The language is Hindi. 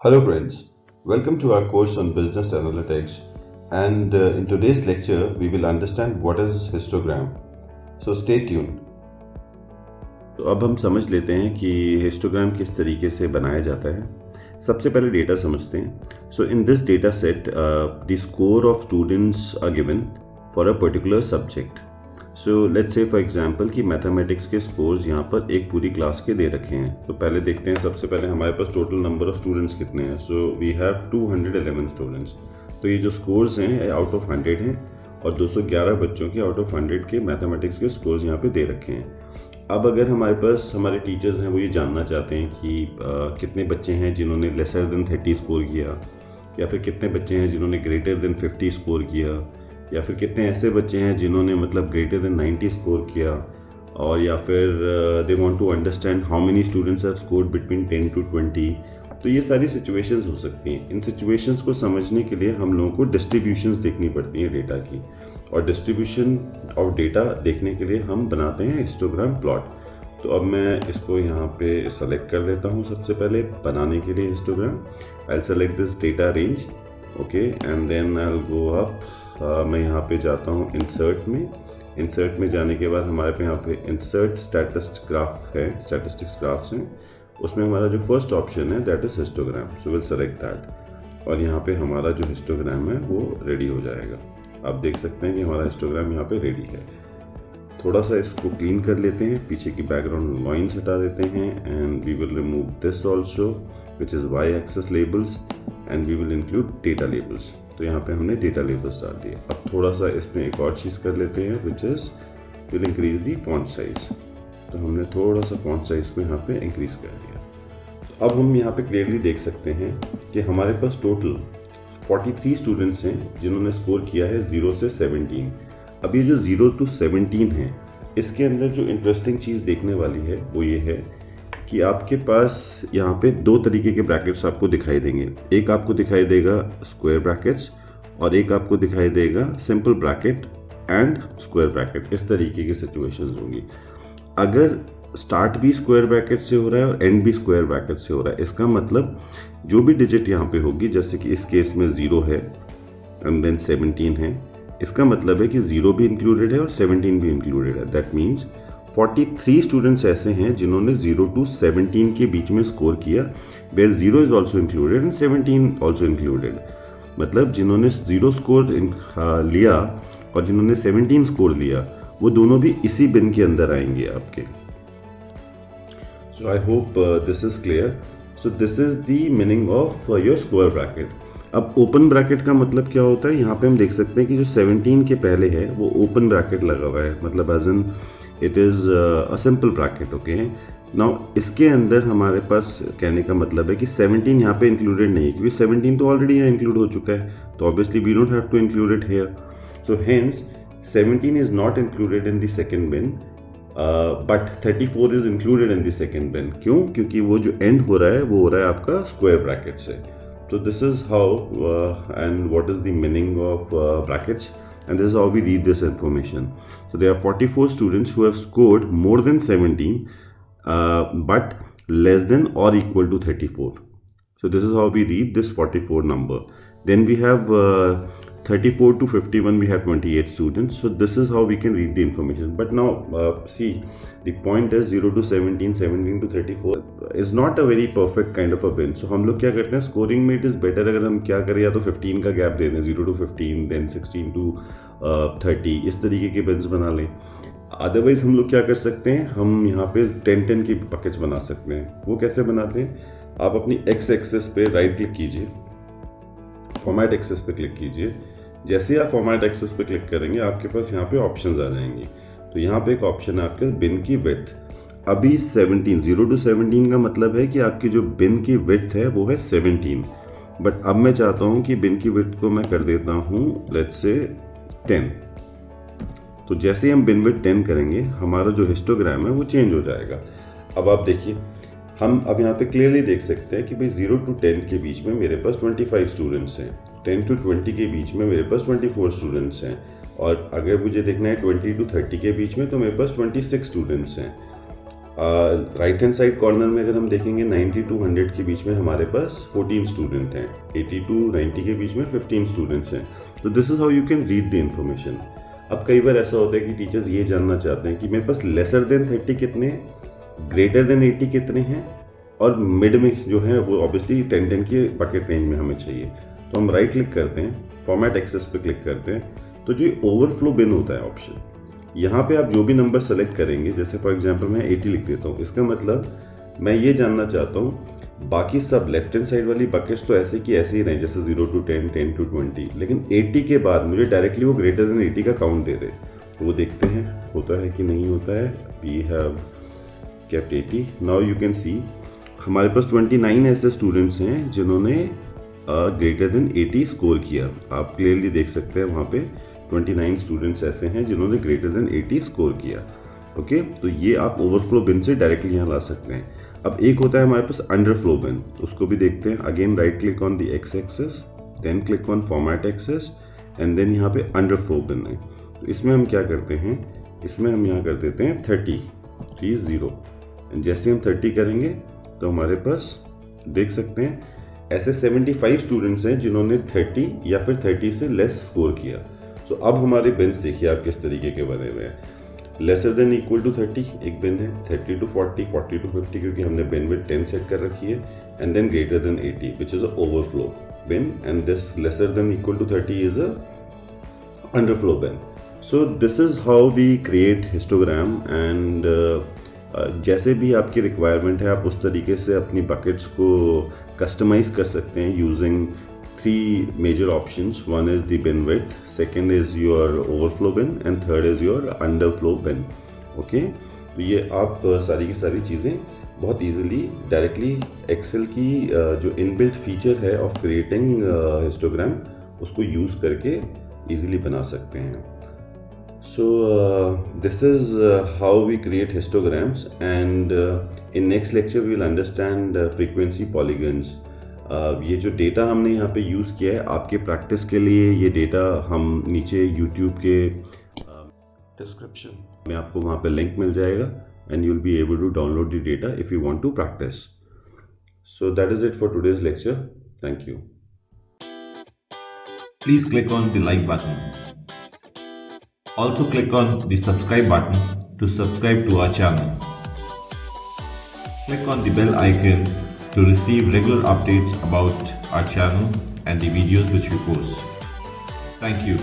Hello friends, welcome to our course on business analytics and in today's lecture we will understand what is histogram. So stay tuned. तो अब हम समझ लेते हैं कि हिस्टोग्राम किस तरीके से बनाया जाता है। सबसे पहले डेटा समझते हैं। So in this data set the score of students are given for a particular subject. So let's say for example कि मैथमेटिक्स के स्कोर्स यहाँ पर एक पूरी क्लास के दे रखे हैं। तो पहले देखते हैं, सबसे पहले हमारे पास टोटल नंबर ऑफ स्टूडेंट्स कितने हैं। So we have 211 students. तो ये जो स्कोर्स हैं आउट ऑफ 100 हैं और 211 बच्चों के आउट ऑफ 100 के मैथमेटिक्स के स्कोर्स यहाँ पे दे रखे हैं। अब अगर हमारे पास हमारे टीचर्स हैं वो ये जानना चाहते हैं कि कितने बच्चे हैं जिन्होंने लेसर देन 30 स्कोर किया, या फिर कितने बच्चे हैं जिन्होंने ग्रेटर देन 50 स्कोर किया, या फिर कितने ऐसे बच्चे हैं जिन्होंने मतलब ग्रेटर देन 90 स्कोर किया, और या फिर they want to understand how many students have scored between 10 to 20। तो ये सारी सिचुएशंस हो सकती हैं। इन सिचुएशंस को समझने के लिए हम लोगों को डिस्ट्रीब्यूशंस देखनी पड़ती हैं डेटा की, और डिस्ट्रीब्यूशन ऑफ डेटा देखने के लिए हम बनाते हैं हिस्टोग्राम प्लॉट। तो अब मैं इसको यहाँ पे सेलेक्ट कर लेता हूँ। सबसे पहले बनाने के लिए histogram I select this data range, okay, and then I will go up. मैं यहाँ पे जाता हूँ इंसर्ट में। इंसर्ट में जाने के बाद हमारे पे यहाँ पे इंसर्ट स्टैटिस्टिक्स ग्राफ है, स्टैटिस्टिक्स ग्राफ्स हैं। उसमें हमारा जो फर्स्ट ऑप्शन है that is histogram. So will select that, और यहाँ पे हमारा जो हिस्टोग्राम है वो रेडी हो जाएगा। आप देख सकते हैं कि हमारा हिस्टोग्राम यहाँ पे रेडी है। थोड़ा सा इसको क्लीन कर लेते हैं, पीछे की बैकग्राउंड लाइन्स हटा देते हैं, and we will remove this also which is Y axis labels, and we will include data labels. तो यहाँ पे हमने डेटा लेबल्स डाल दिए। अब थोड़ा सा इसमें एक और चीज़ कर लेते हैं which is will increase the font size. तो हमने थोड़ा सा फॉन्ट साइज को यहाँ पे इंक्रीज कर दिया। तो अब हम यहाँ पे क्लियरली देख सकते हैं कि हमारे पास टोटल 43 स्टूडेंट्स हैं जिन्होंने स्कोर किया है 0 से 17। अब ये जो 0 to 17 है, इसके अंदर जो इंटरेस्टिंग चीज़ देखने वाली है वो ये है कि आपके पास यहाँ पे दो तरीके के ब्रैकेट्स आपको दिखाई देंगे। एक आपको दिखाई देगा स्क्वायर ब्रैकेट्स, और एक आपको दिखाई देगा simple bracket and square bracket. इस तरीके की सिचुएशंस होंगी। अगर स्टार्ट भी स्क्वायर ब्रैकेट से हो रहा है और एंड भी स्क्वायर ब्रैकेट से हो रहा है, इसका मतलब जो भी डिजिट यहाँ पे होगी, जैसे कि इस केस में 0 है एंड देन 17 है, इसका मतलब है कि 0 भी इंक्लूडेड है और 17 भी इंक्लूडेड है। दैट मीन्स 43 स्टूडेंट्स ऐसे हैं जिन्होंने 0 to 17 के बीच में स्कोर किया, where 0 is also included and 17 also included. मतलब जिन्होंने 0 स्कोर लिया और जिन्होंने 17 स्कोर लिया, वो दोनों भी इसी बिन के अंदर आएंगे आपके। So I hope this is clear. So this is the meaning of your square bracket. अब ओपन ब्रैकेट का मतलब क्या होता है, यहाँ पे हम देख सकते हैं कि जो 17 के पहले है वो ओपन ब्रैकेट लगा हुआ है, मतलब as in it is a simple bracket. Okay, now इसके अंदर हमारे पास कहने का मतलब है कि 17 यहाँ पे इंक्लूडेड नहीं है, क्योंकि 17 तो ऑलरेडी यहाँ इंक्लूड हो चुका है, तो obviously we don't have to include it here. So hence 17 is not included in the second bin, but 34 is included in the second bin. क्यों? क्योंकि वो जो एंड हो रहा है वो हो रहा है आपका स्क्वायर ब्रैकेट से। So this is how and what is the meaning of brackets, and this is how we read this information. So there are 44 students who have scored more than 17 but less than or equal to 34. So this is how we read this 44 number. Then we have 34 to 51, we have 28 students. So this is how we can read the information. But now see, the point is 0 to 17, 17 to 34 is not a very perfect kind of a bin. So हम लोग क्या करते हैं, स्कोरिंग में इट इज़ बेटर अगर हम क्या करें, या तो 15 का गैप दे दें, 0 to 15, then 16 to 30, इस तरीके के बिन्स बना लें। अदरवाइज हम लोग क्या कर सकते हैं, हम यहाँ पे 10-10 की पैकेज बना सकते हैं। वो कैसे बनाते हैं, आप अपनी एक्स एक्सेस पे राइट क्लिक कीजिए, फॉर्मेट एक्सेस पे क्लिक कीजिए। जैसे ही आप फॉर्मेट एक्सेस पे क्लिक करेंगे आपके पास यहाँ पे ऑप्शंस आ जाएंगी। तो यहाँ पे एक ऑप्शन है आपके बिन की विड्थ। अभी 17, 0 to 17 का मतलब है कि आपकी जो बिन की विड्थ है वो है 17, बट अब मैं चाहता हूँ कि बिन की विड्थ को मैं कर देता हूँ लेट्स से 10। तो जैसे ही हम बिन विड्थ 10 करेंगे, हमारा जो हिस्टोग्राम है वो चेंज हो जाएगा। अब आप देखिए, हम अब यहाँ पे क्लियरली देख सकते हैं कि भाई 0 to 10 के बीच में मेरे पास 25 स्टूडेंट्स हैं, 10 to 20 के बीच में मेरे पास 24 स्टूडेंट्स हैं, और अगर मुझे देखना है 20 to 30 के बीच में तो मेरे पास 26 स्टूडेंट्स हैं। राइट हैंड साइड कॉर्नर में अगर हम देखेंगे 90 to 100 के बीच में हमारे पास 14 स्टूडेंट हैं, 80 to 90 के बीच में 15 स्टूडेंट्स हैं। तो this is how you can read the information. अब कई बार ऐसा होता है कि टीचर्स ये जानना चाहते हैं कि मेरे पास लेसर देन 30 कितने हैं, ग्रेटर देन 80 कितने हैं, और मिड में जो है वो ऑब्वियसली 10 के बकेट रेंज में हमें चाहिए। तो हम राइट क्लिक करते हैं, फॉर्मेट एक्सेस पे क्लिक करते हैं, तो जो ओवरफ्लो बिन होता है ऑप्शन, यहाँ पे आप जो भी नंबर सेलेक्ट करेंगे, जैसे फॉर एग्जांपल मैं 80 लिख देता हूँ, इसका मतलब मैं ये जानना चाहता हूँ बाकी सब लेफ्ट हैंड साइड वाली बकेट्स तो ऐसे की ऐसे ही रहें, जैसे 0 to 10, 10 to 20, लेकिन 80 के बाद मुझे डायरेक्टली वो ग्रेटर देन 80 का काउंट दे दे। तो वो देखते हैं होता है कि नहीं होता है। We have kept 80। Now you can see हमारे पास 29 ऐसे स्टूडेंट्स हैं जिन्होंने ग्रेटर देन 80 स्कोर किया। आप क्लियरली देख सकते हैं वहाँ पे 29 स्टूडेंट्स ऐसे हैं जिन्होंने ग्रेटर देन 80 स्कोर किया। ओके, तो ये आप ओवरफ्लो बिन से डायरेक्टली यहाँ ला सकते हैं। अब एक होता है हमारे पास अंडरफ्लो बिन, उसको भी देखते हैं। Again right click on the X axis, then click on format axis, and then यहाँ पे अंडरफ्लो बिन है। तो इसमें हम क्या करते हैं, इसमें हम यहाँ कर देते हैं 30। जैसे हम 30 करेंगे तो हमारे पास देख सकते हैं ऐसे 75 स्टूडेंट्स हैं जिन्होंने 30 या फिर 30 से लेस स्कोर किया। सो अब हमारे बिन्स देखिए आप किस तरीके के बने हुए हैं। लेसर देन इक्वल टू 30 एक बिन है, 30 to 40, 40 to 50 क्योंकि हमने बिन विथ 10 सेट कर रखी है, and then greater than 80 which is a overflow bin, and this lesser than equal to 30 is a underflow bin. So this is how we create histogram, and जैसे भी आपकी रिक्वायरमेंट है आप उस तरीके से अपनी बकेट्स को कस्टमाइज कर सकते हैं using 3 major options. One is the bin width, second is your overflow bin, and third is your underflow bin. Okay, तो ये आप सारी की सारी चीज़ें बहुत easily डायरेक्टली एक्सेल की जो इनबिल्ट फीचर है ऑफ क्रिएटिंग हिस्टोग्राम उसको यूज़ करके easily बना सकते हैं। So this is how we create histograms, and in next lecture we will understand frequency polygons. ये जो डेटा हमने यहाँ पे यूज़ किया है आपके प्रैक्टिस के लिए, ये डेटा हम नीचे यूट्यूब के डिस्क्रिप्शन में आपको वहाँ पे लिंक मिल जाएगा, and you will be able to download the data if you want to practice. So that is it for today's lecture. Thank you. Please click on the like button. Also click on the subscribe button to subscribe to our channel. Click on the bell icon to receive regular updates about our channel and the videos which we post. Thank you.